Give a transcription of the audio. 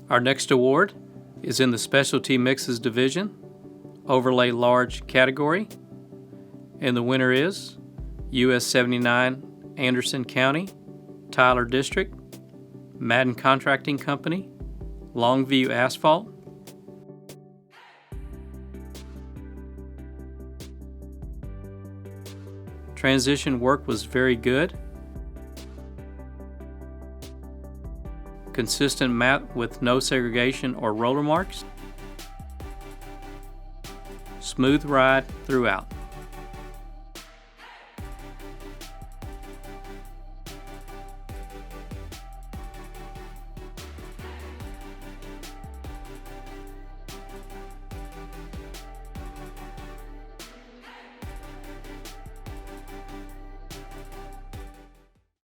Our next award is in the Specialty Mixes Division, Overlay Large category, and the winner is US 79 Anderson County, Tyler District, Madden Contracting Company, Longview Asphalt. Transition work was very good. Consistent mat with no segregation or roller marks. Smooth ride throughout.